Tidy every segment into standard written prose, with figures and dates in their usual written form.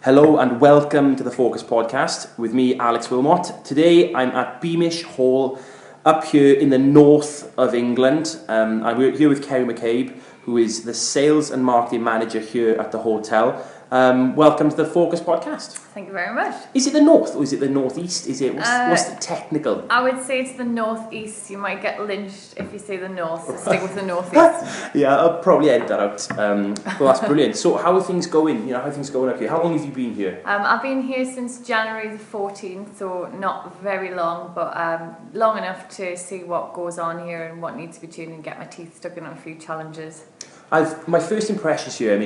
Hello and welcome to the Focus Podcast with me, Alex Willmott. Today I'm at Beamish Hall up here in the north of England. I'm here with Kerry McCabe, who is the Sales and Marketing Manager here at the hotel. Welcome to the Focus Podcast. Thank you very much. Is it the north or is it the northeast? What's the technical? I would say it's the northeast. You might get lynched if you say the north, so stick with the northeast. Yeah, I'll probably edit that out. Well, that's brilliant. So how are things going? How are things going up here? How long have you been here? I've been here since January the 14th, so not very long, but long enough to see what goes on here and what needs to be tuned and get my teeth stuck in on a few challenges. My first impressions here,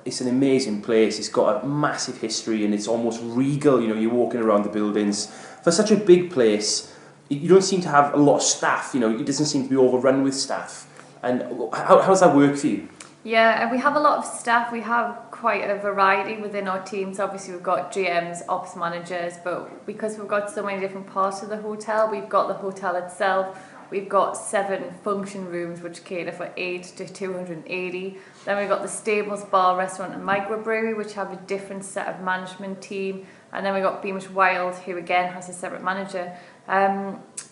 it's an amazing place. It's got a massive history and it's almost regal. You're walking around the buildings. For such a big place, you don't seem to have a lot of staff. It doesn't seem to be overrun with staff. And how does that work for you? Yeah, we have a lot of staff. We have quite a variety within our teams. Obviously, we've got GMs, ops managers, but because we've got so many different parts of the hotel, we've got the hotel itself. We've got 7 function rooms which cater for 8 to 280. Then we've got the stables, bar, restaurant and microbrewery which have a different set of management team. And then we've got Beamish Wild who again has a separate manager.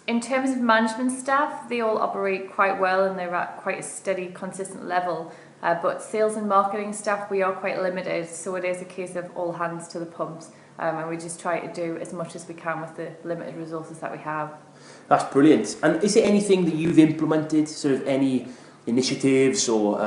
In terms of management staff, they all operate quite well and they're at quite a steady, consistent level. But sales and marketing staff, we are quite limited, so it is a case of all hands to the pumps. And we just try to do as much as we can with the limited resources that we have. That's brilliant. And is there anything that you've implemented, sort of any initiatives or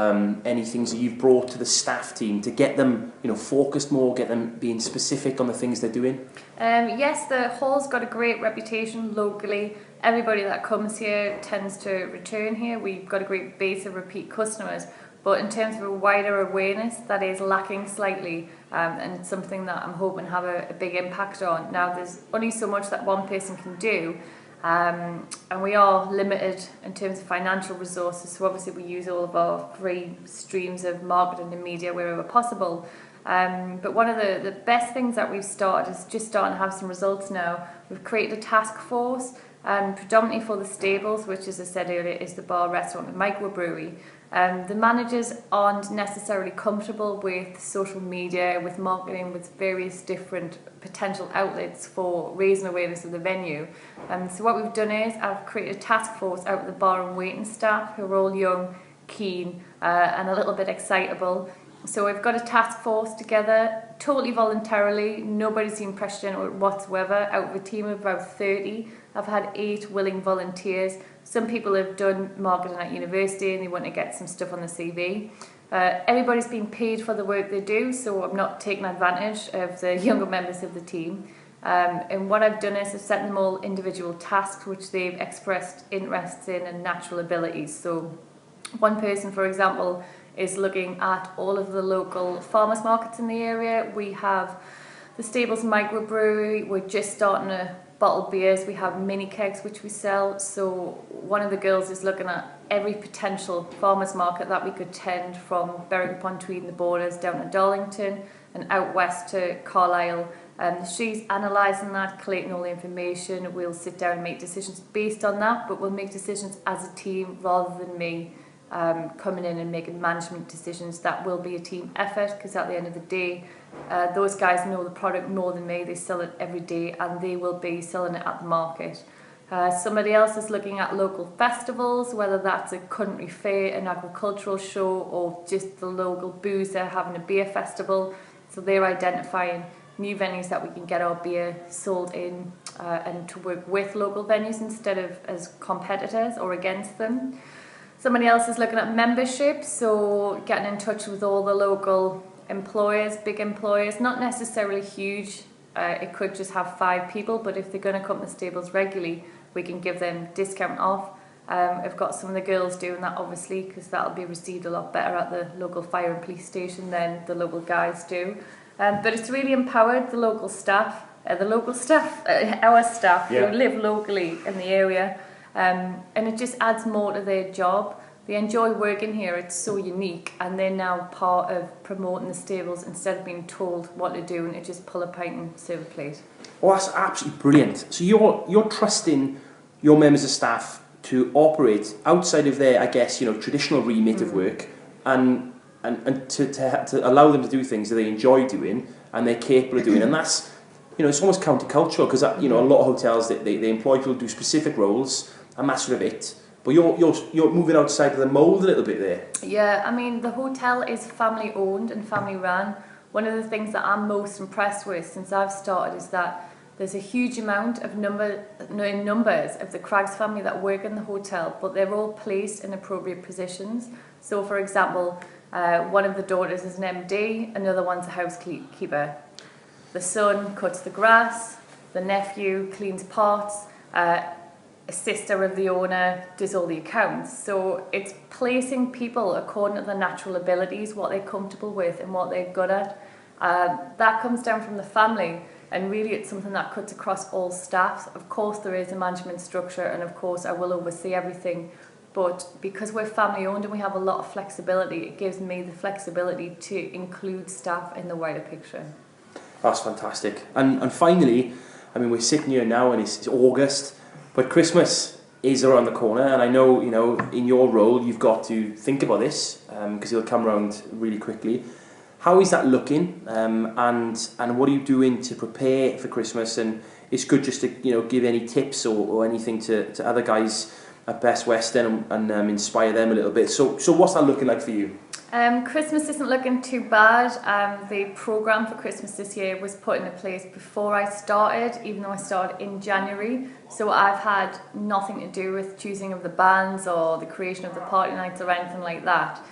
any things that you've brought to the staff team to get them, focused more, get them being specific on the things they're doing? Yes, the hall's got a great reputation locally. Everybody that comes here tends to return here. We've got a great base of repeat customers. But in terms of a wider awareness, that is lacking slightly, and it's something that I'm hoping to have a big impact on. Now, there's only so much that one person can do, and we are limited in terms of financial resources, so obviously we use all of our free streams of marketing and media wherever possible. But one of the best things that we've started is just starting to have some results now. We've created a task force, predominantly for the stables, which, as I said earlier, is the bar, restaurant and microbrewery. The managers aren't necessarily comfortable with social media, with marketing, with various different potential outlets for raising awareness of the venue. So what we've done is I've created a task force out of the bar and waiting staff who are all young, keen and a little bit excitable. So we've got a task force together, totally voluntarily, nobody's been pressured into it whatsoever. Out of a team of about 30, I've had 8 willing volunteers. Some people have done marketing at university and they want to get some stuff on the CV. Everybody's been paid for the work they do, so I'm not taking advantage of the younger members of the team. And what I've done is I've set them all individual tasks which they've expressed interests in and natural abilities. So one person, for example, is looking at all of the local farmers markets in the area. We have the Stables Microbrewery. We're just starting to bottle beers. We have mini kegs which we sell. So one of the girls is looking at every potential farmers market that we could tend from Berwick-upon-Tweed and the borders down to Darlington and out west to Carlisle. She's analysing that, collating all the information. We'll sit down and make decisions based on that, but we'll make decisions as a team rather than me coming in and making management decisions. That will be a team effort because at the end of the day, those guys know the product more than me. They sell it every day and they will be selling it at the market. Somebody else is looking at local festivals, whether that's a country fair, an agricultural show, or just the local boozer having a beer festival. So they're identifying new venues that we can get our beer sold in and to work with local venues instead of as competitors or against them. Somebody else is looking at membership, so getting in touch with all the local employers, big employers, not necessarily huge. It could just have 5 people, but if they're going to come to the stables regularly, we can give them discount off. I've got some of the girls doing that, obviously, because that'll be received a lot better at the local fire and police station than the local guys do. But it's really empowered the local staff, our staff who live locally in the area. And it just adds more to their job. They enjoy working here, it's so unique, and they're now part of promoting the stables instead of being told what to do and to just pull a pint and serve a plate. Oh, that's absolutely brilliant. So you're trusting your members of staff to operate outside of their, traditional remit of work and and to allow them to do things that they enjoy doing and they're capable of doing. And that's, it's almost countercultural, because, a lot of hotels, they employ people to do specific roles, and that's sort of it. But you're moving outside of the mould a little bit there. Yeah, I mean, the hotel is family owned and family run. One of the things that I'm most impressed with since I've started is that there's a huge amount of numbers of the Craggs family that work in the hotel, but they're all placed in appropriate positions. So, for example, one of the daughters is an MD, another one's a housekeeper. The son cuts the grass, the nephew cleans pots, a sister of the owner does all the accounts. So it's placing people according to their natural abilities, what they're comfortable with and what they're good at. That comes down from the family, and really it's something that cuts across all staff. Of course there is a management structure, and of course I will oversee everything, but because we're family owned and we have a lot of flexibility, it gives me the flexibility to include staff in the wider picture. That's fantastic. And finally, I mean, we're sitting here now and it's August, but Christmas is around the corner, and I know, in your role you've got to think about this, because it'll come around really quickly. How is that looking, and what are you doing to prepare for Christmas? And it's good just to give any tips or anything to other guys at Best Western and inspire them a little bit. So what's that looking like for you? Christmas isn't looking too bad. The programme for Christmas this year was put into place before I started, even though I started in January. So I've had nothing to do with choosing of the bands or the creation of the party nights or anything like that.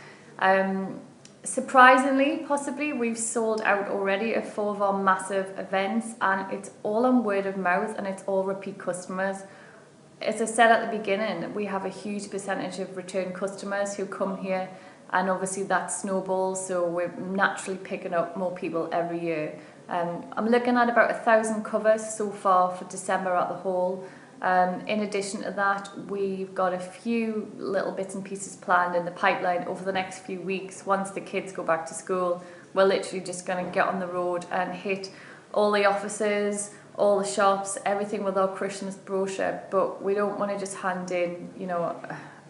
Surprisingly, possibly, we've sold out already of 4 of our massive events, and it's all on word of mouth and it's all repeat customers. As I said at the beginning, we have a huge percentage of return customers who come here, and obviously that snowballs, so we're naturally picking up more people every year. I'm looking at about 1,000 covers so far for December at the Hall. In addition to that, we've got a few little bits and pieces planned in the pipeline over the next few weeks. Once the kids go back to school, we're literally just going to get on the road and hit all the offices, all the shops, everything with our Christmas brochure. But we don't want to just hand in,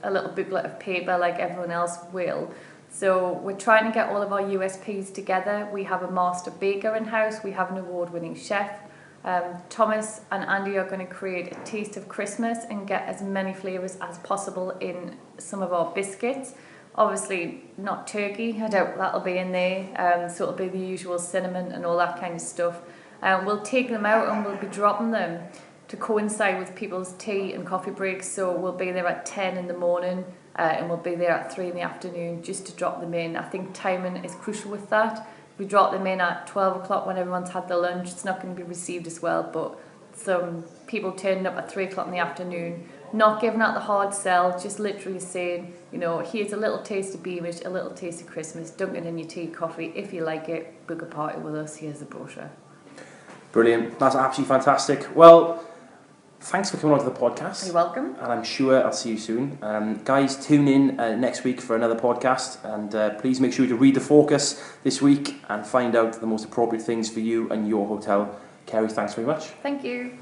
a little booklet of paper like everyone else will. So we're trying to get all of our USPs together. We have a master baker in-house, we have an award-winning chef. Thomas and Andy are going to create a taste of Christmas and get as many flavours as possible in some of our biscuits. Obviously not turkey, I doubt that'll be in there, so it'll be the usual cinnamon and all that kind of stuff. We'll take them out and we'll be dropping them to coincide with people's tea and coffee breaks, so we'll be there at 10 in the morning and we'll be there at 3 in the afternoon just to drop them in. I think timing is crucial with that. If we drop them in at 12 o'clock when everyone's had their lunch, it's not going to be received as well. But some people turning up at 3 o'clock in the afternoon, not giving out the hard sell, just literally saying, here's a little taste of Beamish, a little taste of Christmas, dunk it in your tea, coffee. If you like it, book a party with us, here's the brochure. Brilliant. That's absolutely fantastic. Well, thanks for coming on to the podcast. You're welcome. And I'm sure I'll see you soon. Guys, tune in next week for another podcast. And please make sure to read the focus this week and find out the most appropriate things for you and your hotel. Kerry, thanks very much. Thank you.